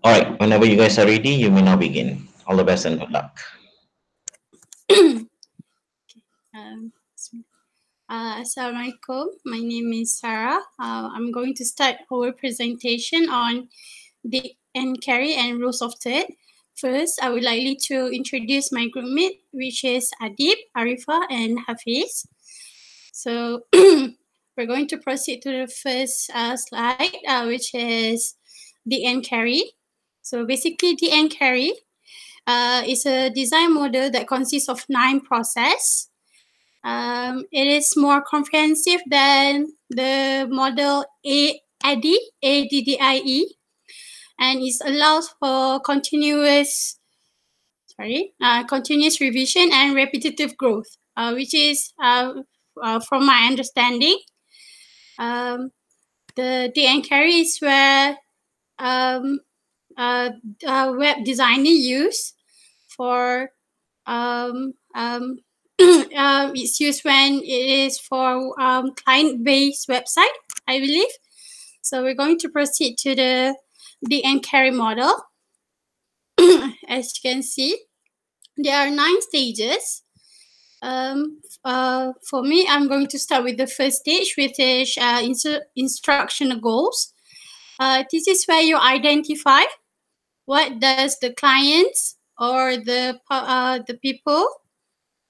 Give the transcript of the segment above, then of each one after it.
All right, whenever you guys are ready, you may now begin. All the best and good luck. Um, Assalamualaikum. My name is Sarah. I'm going to start our presentation on the and Carey and rules of third. First, I would like to introduce my groupmate, which is Adib, Arifa, and Hafiz. So we're going to proceed to the first slide, which is the and Carey. So basically, the and Carey is a design model that consists of 9 processes. It is more comprehensive than the model ADDIE, and it allows for continuous revision and repetitive growth, which is, from my understanding, the and Carey is where web designer use for it's used when it is for client-based website, I believe. So we're going to proceed to the and Carey model. As you can see, there are 9 stages. For me, I'm going to start with the first stage, which is instructional goals. This is where you identify what does the clients or the people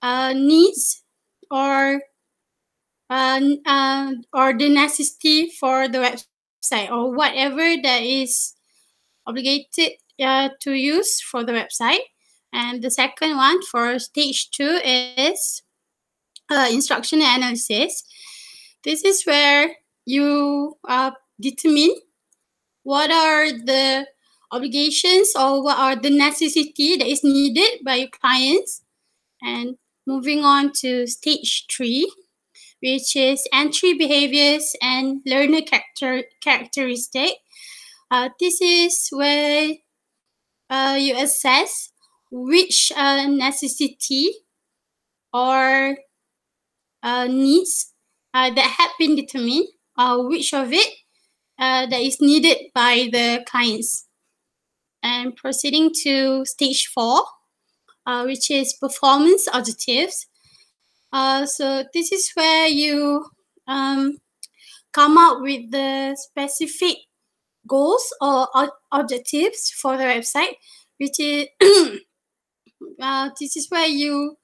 needs or the necessity for the website, or whatever that is obligated to use for the website. And the second one for stage 2 is instructional analysis. This is where you determine what are the obligations or what are the necessity that is needed by your clients. And moving on to stage 3, which is entry behaviors and learner characteristic. This is where you assess which necessity or needs that have been determined, which of it that is needed by the clients. And proceeding to stage 4, which is performance objectives. So this is where you come up with the specific goals or objectives for the website, which is this is where you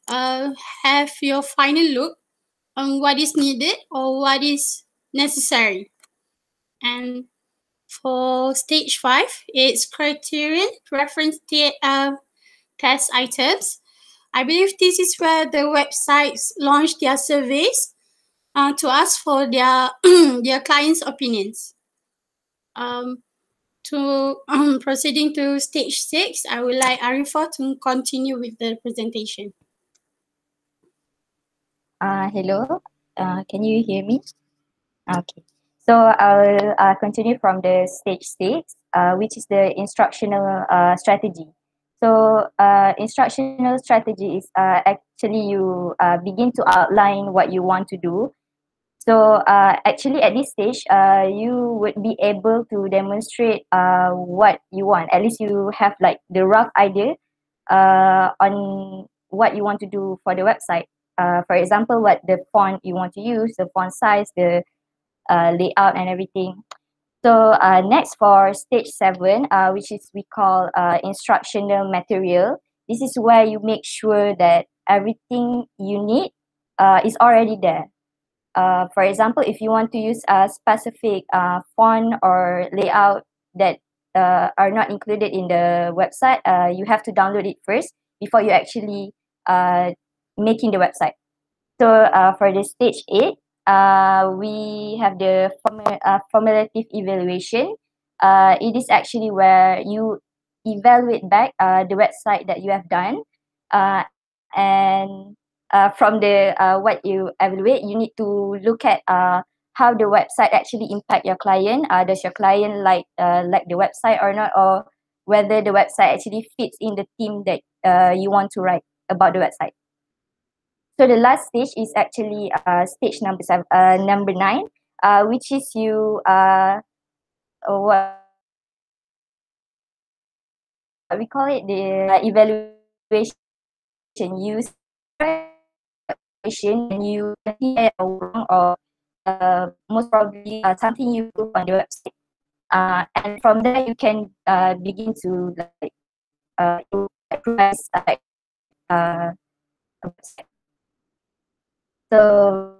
have your final look on what is needed or what is necessary. And for stage 5, it's criterion reference test items. I believe this is where the websites launch their surveys to ask for their their clients' opinions. Proceeding to stage 6, I would like Arifa to continue with the presentation. Hello, can you hear me? Okay, so I'll continue from the stage 6, which is the instructional strategy. So instructional strategy is actually you begin to outline what you want to do. So actually at this stage, you would be able to demonstrate what you want. At least you have like the rough idea on what you want to do for the website. For example, what the font you want to use, the font size, the layout and everything. So next for stage 7, which is we call instructional material. This is where you make sure that everything you need is already there. For example, if you want to use a specific font or layout that are not included in the website, you have to download it first before you actually making the website. So for the stage 8, we have the formulative evaluation. It is actually where you evaluate back the website that you have done, and from the what you evaluate, you need to look at how the website actually impact your client. Does your client like the website or not, or whether the website actually fits in the theme that you want to write about the website. So the last stage is actually stage number 9, which is you what we call it the evaluation. You evaluation and you see a wrong or most probably something you improve on the website. And from there you can begin to like improvise uh, a website. So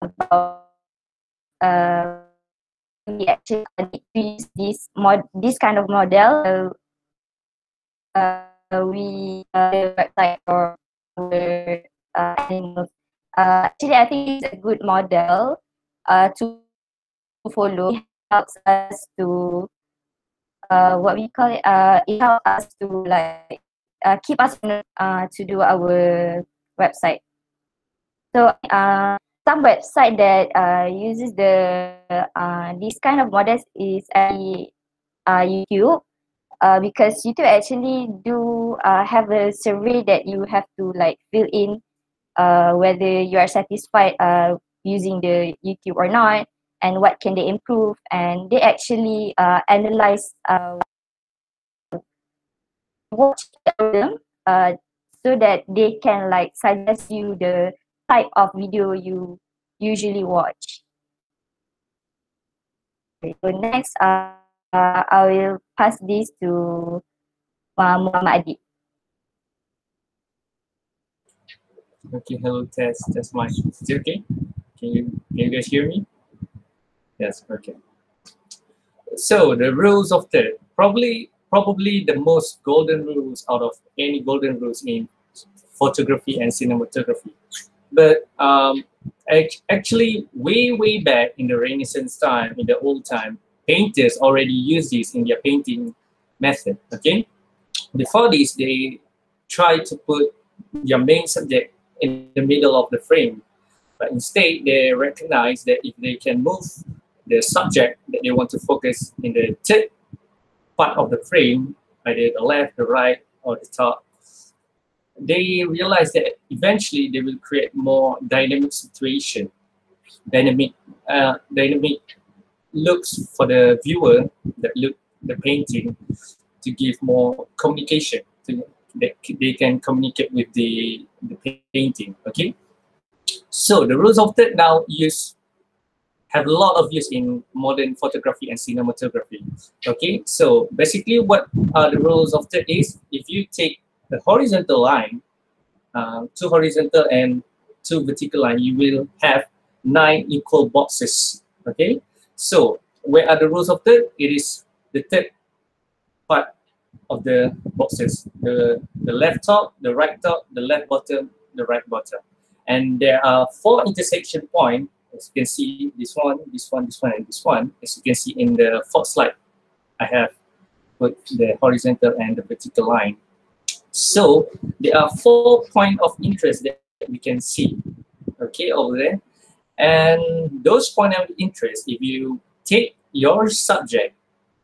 about we actually need to use this kind of model. We the website for our animals. Actually, I think it's a good model to follow. It helps us to what we call it. It helps us to like keep us to do our website. So some website that uses the this kind of models is actually YouTube. Because YouTube actually do have a survey that you have to like fill in whether you are satisfied using the YouTube or not, and what can they improve, and they actually analyze watch them so that they can like suggest you the type of video you usually watch. So next, I will pass this to Muhammad Adi. Okay, hello, test mic. Is it okay? Can you guys hear me? Yes, okay. So the rules of third, probably the most golden rules out of any golden rules in photography and cinematography. But actually, way back in the Renaissance time, in the old time, painters already used this in their painting method. Okay, before this, they try to put their main subject in the middle of the frame, but instead they recognize that if they can move the subject that they want to focus in the third part of the frame, either the left, the right, or the top, they realize that eventually they will create more dynamic situation, dynamic looks for the viewer that look the painting to give more communication. They can communicate with the painting. Okay, so the rules of third now have a lot of use in modern photography and cinematography. Okay, so basically what the rules of third is, if you take the horizontal line, two horizontal and two vertical line, you will have 9 equal boxes. Okay, so where are the rules of third? It is the third part of the boxes, the left top, the right top, the left bottom, the right bottom. And there are 4 intersection points. As you can see, this one, this one, this one, and this one. As you can see in the 4th slide, I have put the horizontal and the vertical line. So there are 4 points of interest that we can see, okay, over there. And those points of interest, if you take your subject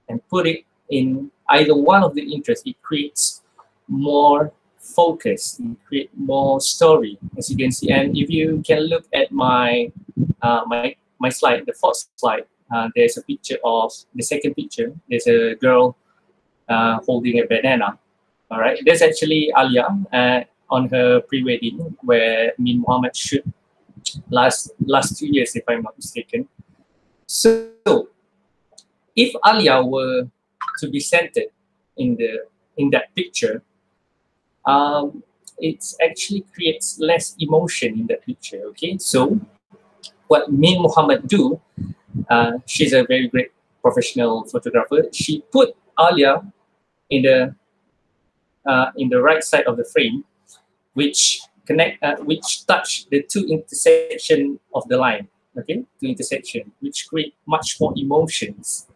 and put it in either one of the interests, it creates more focus, it creates more story, as you can see. And if you can look at my my slide, the 4th slide, there's a picture of the second picture. There's a girl holding a banana. All right, there's actually Alia on her pre-wedding where me and Muhammad shoot last 2 years, if I'm not mistaken. So if Alia were to be centered in that picture, it actually creates less emotion in that picture. Okay, so what me and Muhammad do, she's a very great professional photographer. She put Alia in the right side of the frame, which touch the 2 intersection of the line. Okay, 2 intersection, which create much more emotions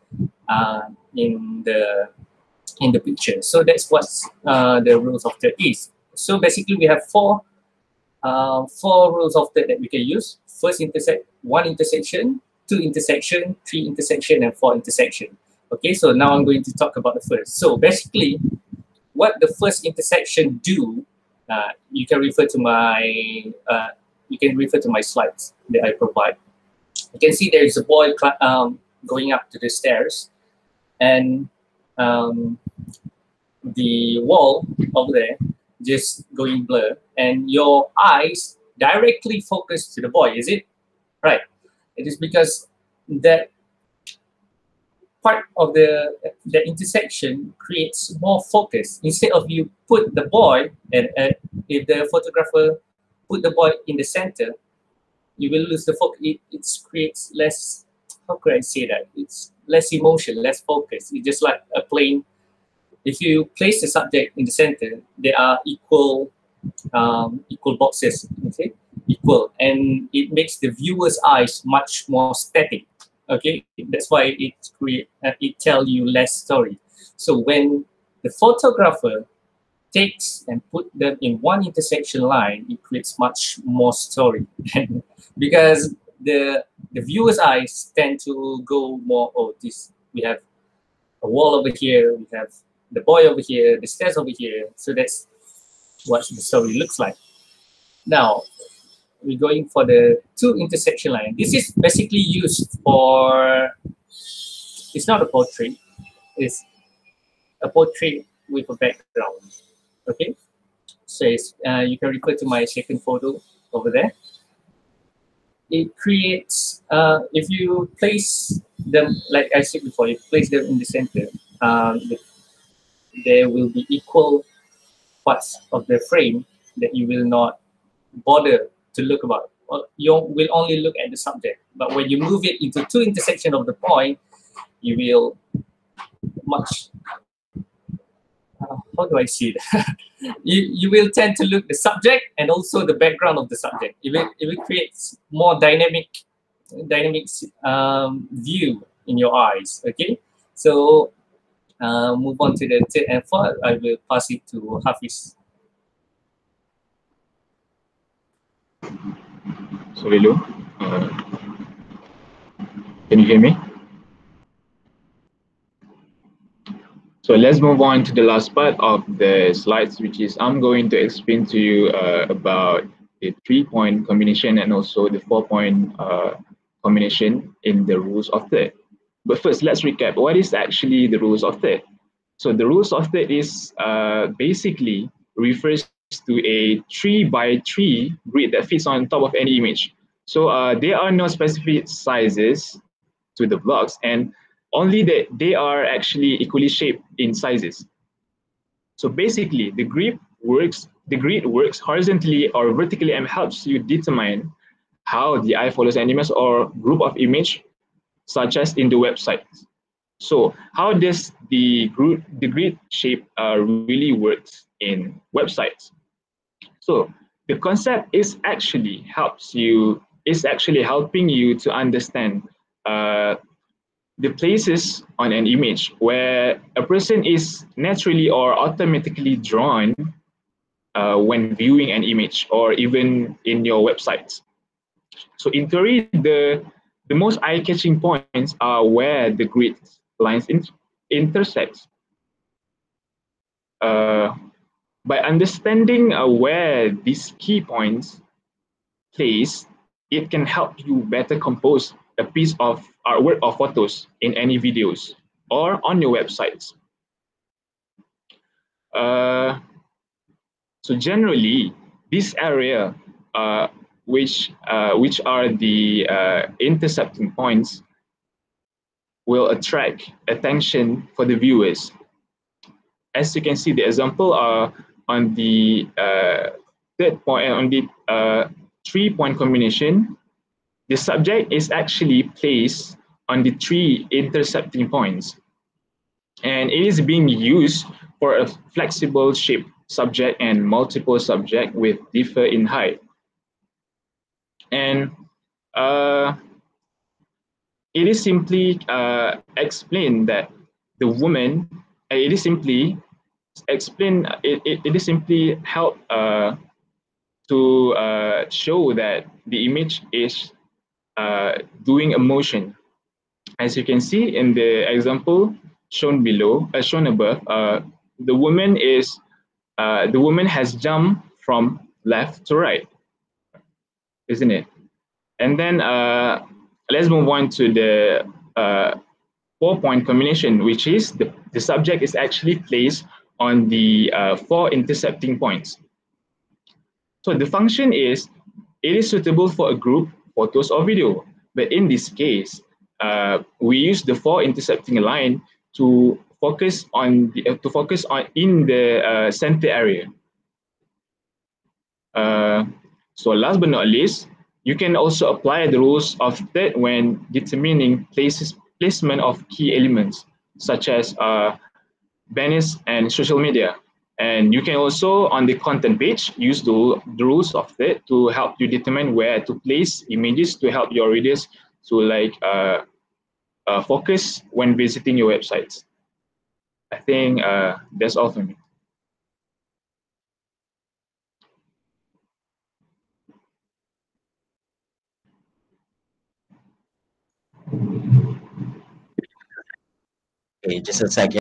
in the picture. So that's what the rules of third is. So basically, we have 4 rules of third that we can use. First intersect, 1 intersection, 2 intersection, 3 intersection, and 4 intersection. Okay, so now I'm going to talk about the first. So basically, what the first intersection do, you can refer to my slides that I provide. You can see there is a boy going up to the stairs, and the wall over there just going blur, and your eyes directly focus to the boy, is it? Right. It is because that part of the intersection creates more focus. Instead of you put the boy, and if the photographer put the boy in the center, you will lose the focus. It creates less, how could I say that? It's less emotion, less focus. It's just like a plane. If you place the subject in the center, there are equal boxes, okay, equal, and it makes the viewer's eyes much more static. Okay, that's why it tell you less story. So when the photographer takes and put them in one intersection line, it creates much more story. Because the viewer's eyes tend to go more, oh, this, we have a wall over here, we have the boy over here, the stairs over here. So that's what the story looks like. Now, we're going for the two intersection line. This is basically used for, it's not a portrait, it's a portrait with a background. Okay, so you can refer to my second photo over there. It creates, if you place them, like I said before, you place them in the center, there will be equal parts of the frame that you will not bother to look about. Well, you will only look at the subject. But when you move it into two intersections of the point, you will much, how do I see it? you will tend to look the subject and also the background of the subject. It will create more dynamic view in your eyes. Okay, so move on to the third and fourth. I will pass it to Hafiz. Sorry, Lou. Can you hear me? So let's move on to the last part of the slides, which is I'm going to explain to you about the 3-point combination and also the 4-point combination in the rules of third. But first, let's recap. What is actually the rules of third? So the rules of third is basically refers to a 3x3 grid that fits on top of any image. So there are no specific sizes to the blocks, and only that they are actually equally shaped in sizes. So basically, the grid works horizontally or vertically and helps you determine how the eye follows an image or group of image, such as in the website. So how does the grid shape really works in websites? So the concept is actually helping you to understand the places on an image where a person is naturally or automatically drawn when viewing an image or even in your websites. So in theory, the most eye-catching points are where the grid lines intersect. By understanding where these key points place, it can help you better compose a piece of artwork or photos in any videos or on your websites. So generally, this area, which are the intercepting points, will attract attention for the viewers. As you can see, the example on the third point, on the 3-point combination, the subject is actually placed on the 3 intercepting points, and it is being used for a flexible shape subject and multiple subject with differ in height. And it is simply explained that the woman, it is simply explain, it is simply help to show that the image is doing a motion. As you can see in the example shown below, shown above, the woman has jumped from left to right, isn't it? And then let's move on to the 4-point combination, which is the subject is actually placed on the 4 intercepting points. So the function is, it is suitable for a group, photos or video. But in this case, we use the 4 intercepting line to focus on in the center area. So last but not least, you can also apply the rules of third when determining placement of key elements, such as banners and social media. And you can also, on the content page, use the rules of third to help you determine where to place images to help your readers to focus when visiting your websites. I think that's all for me. Okay, just a second.